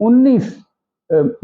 19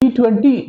G20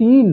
3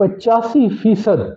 85%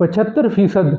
75%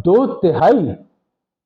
2/3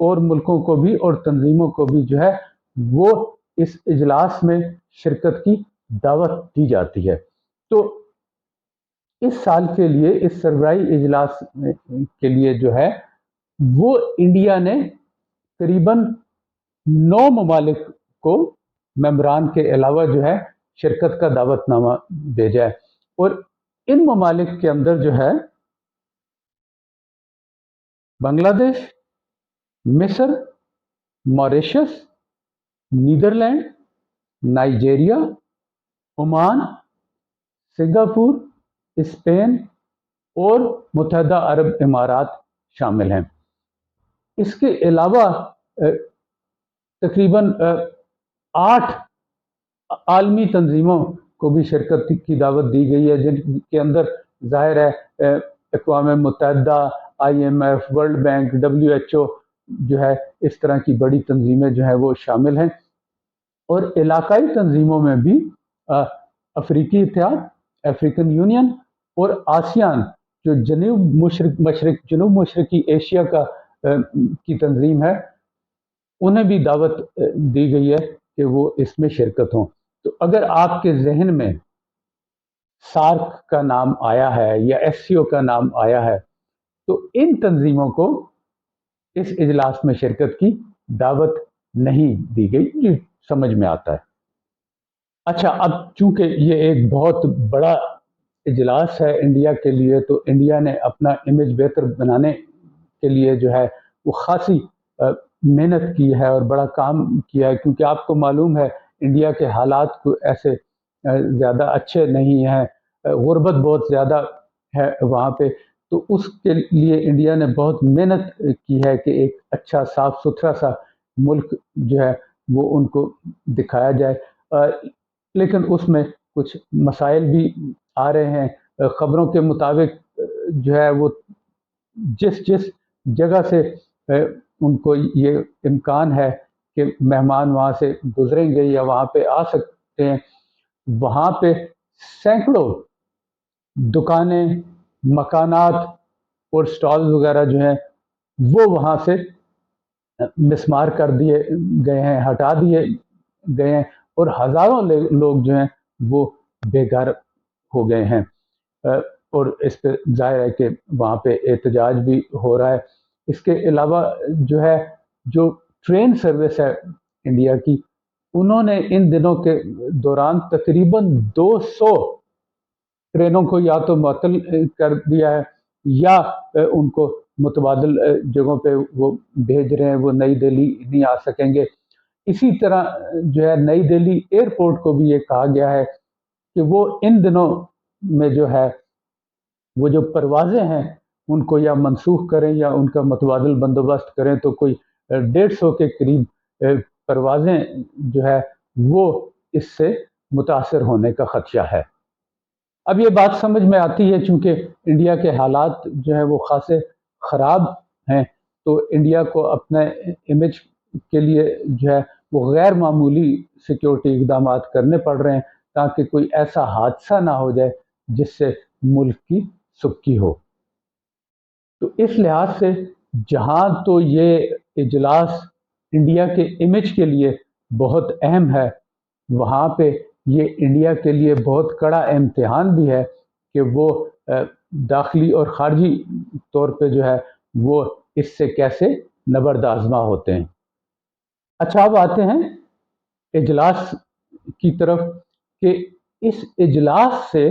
اور ملکوں کو بھی اور تنظیموں کو بھی جو ہے وہ اس اجلاس میں شرکت کی دعوت دی جاتی ہے۔ تو اس سال کے لیے اس سربراہی اجلاس کے لیے جو ہے وہ انڈیا نے قریباً 9 ممالک کو ممبران کے علاوہ جو ہے شرکت کا دعوت نامہ بھیجا ہے، اور ان ممالک کے اندر جو ہے بنگلہ دیش، مصر، Mauritius, Netherland, Nigeria, Oman, Singapore, Spain اور متحدہ عرب امارات شامل ہیں۔ اس کے علاوہ تقریباً 8 عالمی تنظیموں کو بھی شرکت کی دعوت دی گئی ہے، جن کے اندر ظاہر ہے اقوام متحدہ، IMF، ورلڈ بینک، WHO جو ہے اس طرح کی بڑی تنظیمیں جو ہیں وہ شامل ہیں، اور علاقائی تنظیموں میں بھی افریقی اتحاد، افریقن یونین اور آسیان جو جنوب مشرقی ایشیا کی تنظیم ہے، انہیں بھی دعوت دی گئی ہے کہ وہ اس میں شرکت ہوں۔ تو اگر آپ کے ذہن میں سارک کا نام آیا ہے یا SCO کا نام آیا ہے تو ان تنظیموں کو اس اجلاس میں شرکت کی دعوت نہیں دی گئی، یہ سمجھ میں آتا ہے۔ اچھا، اب چونکہ یہ ایک بہت بڑا اجلاس ہے انڈیا کے لیے، تو انڈیا نے اپنا امیج بہتر بنانے کے لیے جو ہے وہ خاصی محنت کی ہے اور بڑا کام کیا ہے، کیونکہ آپ کو معلوم ہے انڈیا کے حالات کو ایسے زیادہ اچھے نہیں ہیں، غربت بہت زیادہ ہے وہاں پہ، تو اس کے لیے انڈیا نے بہت محنت کی ہے کہ ایک اچھا صاف ستھرا سا ملک جو ہے وہ ان کو دکھایا جائے، لیکن اس میں کچھ مسائل بھی آ رہے ہیں۔ خبروں کے مطابق جو ہے وہ جس جگہ سے ان کو یہ امکان ہے کہ مہمان وہاں سے گزریں گے یا وہاں پہ آ سکتے ہیں، وہاں پہ سینکڑوں دکانیں، مکانات اور سٹال وغیرہ جو ہیں وہ وہاں سے مسمار کر دیے گئے ہیں، ہٹا دیے گئے ہیں، اور ہزاروں لوگ جو ہیں وہ بے گھر ہو گئے ہیں، اور اس پہ ظاہر ہے کہ وہاں پہ احتجاج بھی ہو رہا ہے۔ اس کے علاوہ جو ہے جو ٹرین سروس ہے انڈیا کی، انہوں نے ان دنوں کے دوران تقریباً 200 ٹرینوں کو یا تو معطل کر دیا ہے یا ان کو متبادل جگہوں پہ وہ بھیج رہے ہیں، وہ نئی دہلی نہیں آ سکیں گے۔ اسی طرح جو ہے نئی دہلی ایئرپورٹ کو بھی یہ کہا گیا ہے کہ وہ ان دنوں میں جو ہے وہ جو پروازیں ہیں ان کو یا منسوخ کریں یا ان کا متبادل بندوبست کریں، تو کوئی 150 کے قریب پروازیں جو ہے وہ اس سے متاثر ہونے کا خدشہ ہے۔ اب یہ بات سمجھ میں آتی ہے چونکہ انڈیا کے حالات جو ہیں وہ خاصے خراب ہیں، تو انڈیا کو اپنے امیج کے لیے جو ہے وہ غیر معمولی سیکیورٹی اقدامات کرنے پڑ رہے ہیں تاکہ کوئی ایسا حادثہ نہ ہو جائے جس سے ملک کی سکی ہو۔ تو اس لحاظ سے جہاں تو یہ اجلاس انڈیا کے امیج کے لیے بہت اہم ہے، وہاں پہ یہ انڈیا کے لیے بہت کڑا امتحان بھی ہے کہ وہ داخلی اور خارجی طور پہ جو ہے وہ اس سے کیسے نبرد آزما ہوتے ہیں۔ اچھا، اب آتے ہیں اجلاس کی طرف کہ اس اجلاس سے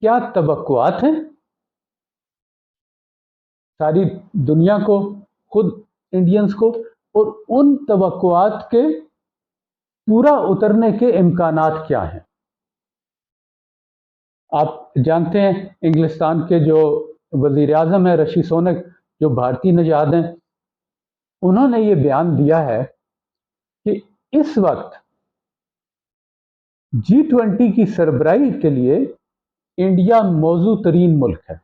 کیا توقعات ہیں ساری دنیا کو، خود انڈینز کو، اور ان توقعات کے پورا اترنے کے امکانات کیا ہیں۔ آپ جانتے ہیں انگلستان کے جو وزیر اعظم ہیں رشی سونک، جو بھارتی نژاد ہیں، انہوں نے یہ بیان دیا ہے کہ اس وقت G20 کی سربراہی کے لیے انڈیا موزوں ترین ملک ہے۔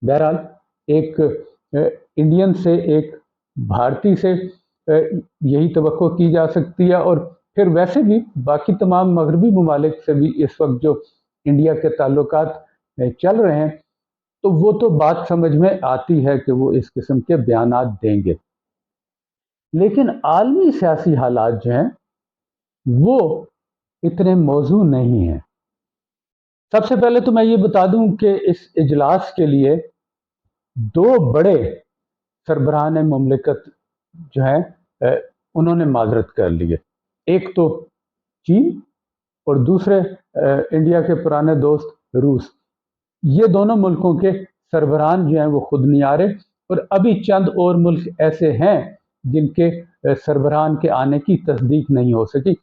بہرحال ایک انڈین سے، ایک بھارتی سے یہی توقع کی جا سکتی ہے، اور پھر ویسے بھی باقی تمام مغربی ممالک سے بھی اس وقت جو انڈیا کے تعلقات چل رہے ہیں، تو وہ تو بات سمجھ میں آتی ہے کہ وہ اس قسم کے بیانات دیں گے، لیکن عالمی سیاسی حالات جو ہیں وہ اتنے موزوں نہیں ہیں۔ سب سے پہلے تو میں یہ بتا دوں کہ اس اجلاس کے لیے دو بڑے سربراہان مملکت جو ہیں انہوں نے معذرت کر لی ہے۔ ایک تو چین اور دوسرے انڈیا کے پرانے دوست روس۔ یہ دونوں ملکوں کے سربراہان جو ہیں وہ خود نہیں آ رہے، اور ابھی چند اور ملک ایسے ہیں جن کے سربراہان کے آنے کی تصدیق نہیں ہو سکی،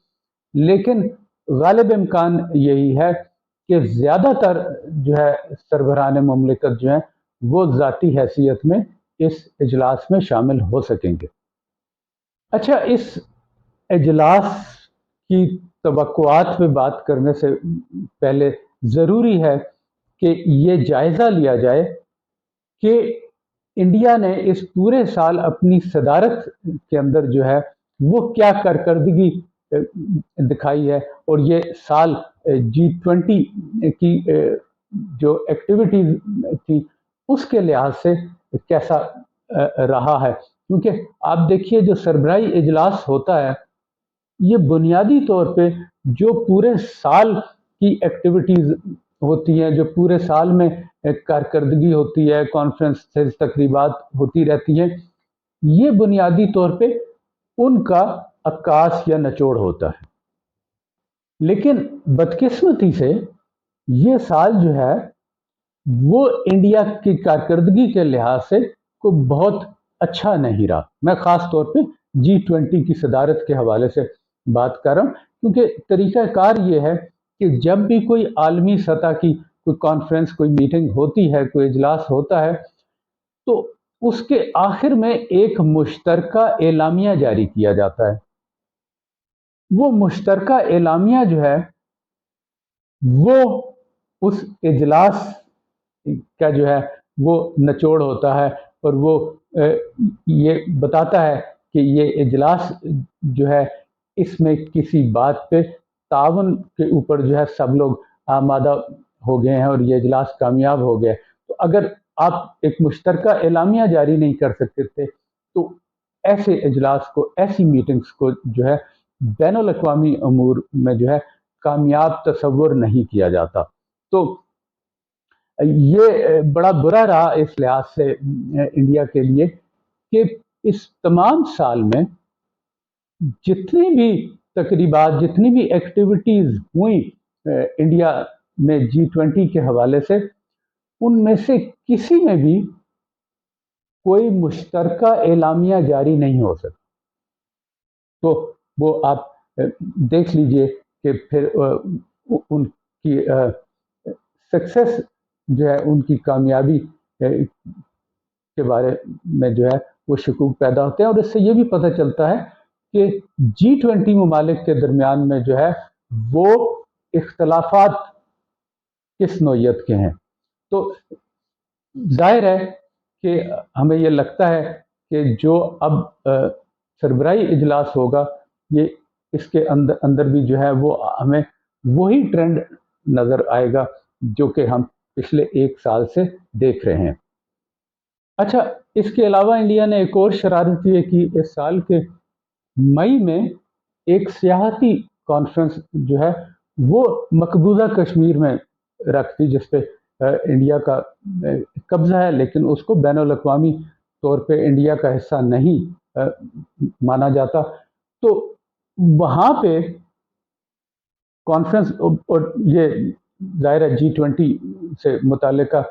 لیکن غالب امکان یہی ہے کہ زیادہ تر جو ہے سربراہان مملکت جو ہیں وہ ذاتی حیثیت میں اس اجلاس میں شامل ہو سکیں گے۔ اچھا، اس اجلاس کی توقعات پہ بات کرنے سے پہلے ضروری ہے کہ یہ جائزہ لیا جائے کہ انڈیا نے اس پورے سال اپنی صدارت کے اندر جو ہے وہ کیا کارکردگی دکھائی ہے، اور یہ سال G20 کی جو ایکٹیویٹیز تھی اس کے لحاظ سے کیسا رہا ہے۔ کیونکہ آپ دیکھیے جو سربراہی اجلاس ہوتا ہے یہ بنیادی طور پہ جو پورے سال کی ایکٹیویٹیز ہوتی ہیں، جو پورے سال میں کارکردگی ہوتی ہے، کانفرنس تقریبات ہوتی رہتی ہیں، یہ بنیادی طور پہ ان کا عکاس یا نچوڑ ہوتا ہے۔ لیکن بدقسمتی سے یہ سال جو ہے وہ انڈیا کی کارکردگی کے لحاظ سے کوئی بہت اچھا نہیں رہا۔ میں خاص طور پہ G20 کی صدارت کے حوالے سے بات کر رہا ہوں، کیونکہ طریقہ کار یہ ہے کہ جب بھی کوئی عالمی سطح کی کوئی کانفرنس، کوئی میٹنگ ہوتی ہے، کوئی اجلاس ہوتا ہے، تو اس کے آخر میں ایک مشترکہ اعلامیہ جاری کیا جاتا ہے۔ وہ مشترکہ اعلامیہ جو ہے وہ اس اجلاس کا جو ہے وہ نچوڑ ہوتا ہے، اور وہ یہ بتاتا ہے کہ یہ اجلاس جو ہے اس میں کسی بات پہ تعاون کے اوپر جو ہے سب لوگ آمادہ ہو گئے ہیں اور یہ اجلاس کامیاب ہو گیا۔ تو اگر آپ ایک مشترکہ اعلامیہ جاری نہیں کر سکتے تھے تو ایسے اجلاس کو، ایسی میٹنگز کو جو ہے بین الاقوامی امور میں جو ہے کامیاب تصور نہیں کیا جاتا۔ تو یہ بڑا برا رہا اس لحاظ سے انڈیا کے لیے کہ اس تمام سال میں جتنی بھی تقریبات، جتنی بھی ایکٹیویٹیز ہوئیں انڈیا میں G20 کے حوالے سے، ان میں سے کسی میں بھی کوئی مشترکہ اعلامیہ جاری نہیں ہو سکتا۔ تو وہ آپ دیکھ لیجئے کہ پھر ان کی سکسیس جو ہے، ان کی کامیابی کے بارے میں جو ہے وہ شکوک پیدا ہوتے ہیں، اور اس سے یہ بھی پتہ چلتا ہے کہ G20 ممالک کے درمیان میں جو ہے وہ اختلافات کس نوعیت کے ہیں۔ تو ظاہر ہے کہ ہمیں یہ لگتا ہے کہ جو اب سربراہی اجلاس ہوگا، یہ اس کے اندر بھی جو ہے وہ ہمیں وہی ٹرینڈ نظر آئے گا جو کہ ہم پچھلے ایک سال سے دیکھ رہے ہیں۔ اچھا، اس کے علاوہ انڈیا نے ایک اور شرارت یہ کی، اس سال کے مئی میں ایک سیاحتی کانفرنس جو ہے وہ مقبوضہ کشمیر میں رکھ دی، جس پہ انڈیا کا قبضہ ہے، لیکن اس کو بین الاقوامی طور پہ انڈیا کا حصہ نہیں مانا جاتا۔ تو وہاں پہ کانفرنس، اور یہ ظاہر G20 سے متعلقہ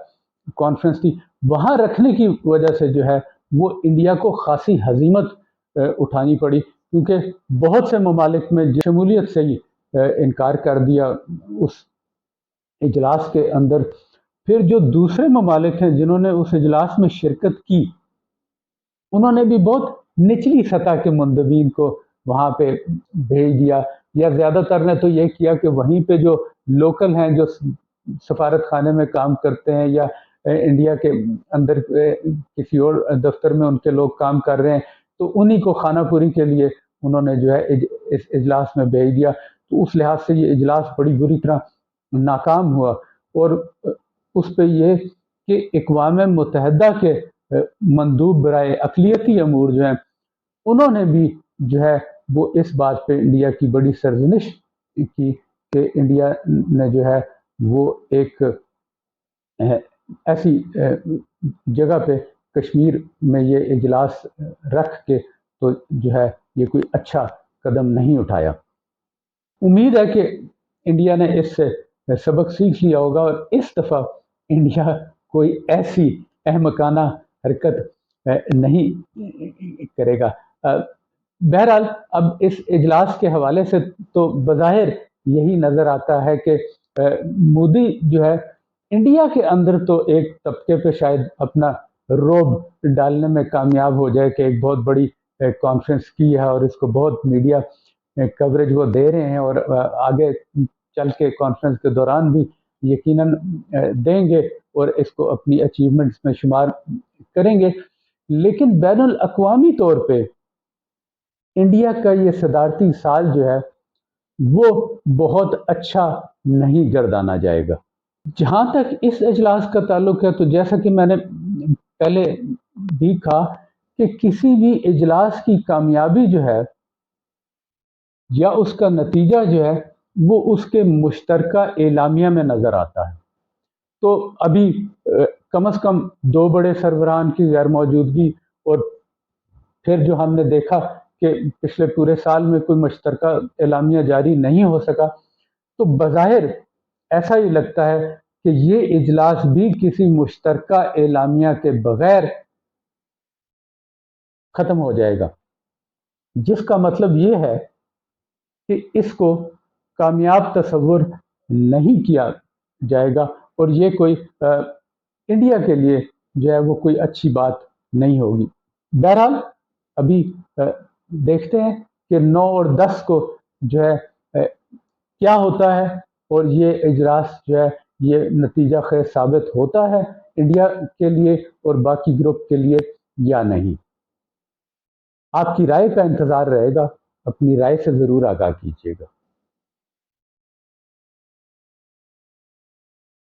کانفرنس تھی، وہاں رکھنے کی وجہ سے جو ہے وہ انڈیا کو خاصی ہزیمت اٹھانی پڑی، کیونکہ بہت سے ممالک میں شمولیت سے ہی انکار کر دیا اس اجلاس کے اندر۔ پھر جو دوسرے ممالک ہیں جنہوں نے اس اجلاس میں شرکت کی، انہوں نے بھی بہت نچلی سطح کے مندوبین کو وہاں پہ بھیج دیا، یا زیادہ تر نے تو یہ کیا کہ وہیں پہ جو لوکل ہیں، جو سفارت خانے میں کام کرتے ہیں یا انڈیا کے اندر کسی اور دفتر میں ان کے لوگ کام کر رہے ہیں، تو انہی کو خانہ پوری کے لیے انہوں نے جو ہے اس اجلاس میں بھیج دیا۔ تو اس لحاظ سے یہ اجلاس بڑی بری طرح ناکام ہوا، اور اس پہ یہ کہ اقوام متحدہ کے مندوب برائے اقلیتی امور جو ہیں انہوں نے بھی جو ہے وہ اس بات پہ انڈیا کی بڑی سرزنش کی کہ انڈیا نے جو ہے وہ ایک ایسی جگہ پہ کشمیر میں یہ اجلاس رکھ کے تو جو ہے یہ کوئی اچھا قدم نہیں اٹھایا۔ امید ہے کہ انڈیا نے اس سے سبق سیکھ لیا ہوگا اور اس دفعہ انڈیا کوئی ایسی احمقانہ حرکت نہیں کرے گا۔ بہرحال اب اس اجلاس کے حوالے سے تو بظاہر یہی نظر آتا ہے کہ مودی جو ہے انڈیا کے اندر تو ایک طبقے پہ شاید اپنا روب ڈالنے میں کامیاب ہو جائے کہ ایک بہت بڑی کانفرنس کی ہے اور اس کو بہت میڈیا کوریج وہ دے رہے ہیں اور آگے چل کے کانفرنس کے دوران بھی یقیناً دیں گے اور اس کو اپنی اچیومنٹس میں شمار کریں گے، لیکن بین الاقوامی طور پہ انڈیا کا یہ صدارتی سال جو ہے وہ بہت اچھا نہیں گردانا جائے گا۔ جہاں تک اس اجلاس کا تعلق ہے تو جیسا کہ میں نے پہلے بھی کہا کہ کسی بھی اجلاس کی کامیابی جو ہے یا اس کا نتیجہ جو ہے وہ اس کے مشترکہ اعلامیہ میں نظر آتا ہے۔ تو ابھی کم از کم 2 بڑے سربراہان کی غیر موجودگی اور پھر جو ہم نے دیکھا کہ پچھلے پورے سال میں کوئی مشترکہ اعلامیہ جاری نہیں ہو سکا، تو بظاہر ایسا ہی لگتا ہے کہ یہ اجلاس بھی کسی مشترکہ اعلامیہ کے بغیر ختم ہو جائے گا، جس کا مطلب یہ ہے کہ اس کو کامیاب تصور نہیں کیا جائے گا اور یہ کوئی انڈیا کے لیے جو ہے وہ کوئی اچھی بات نہیں ہوگی۔ بہرحال ابھی دیکھتے ہیں کہ 9 اور 10 کو جو ہے کیا ہوتا ہے اور یہ اجلاس جو ہے یہ نتیجہ خیز ثابت ہوتا ہے انڈیا کے لیے اور باقی گروپ کے لیے یا نہیں۔ آپ کی رائے کا انتظار رہے گا، اپنی رائے سے ضرور آگاہ کیجیے گا۔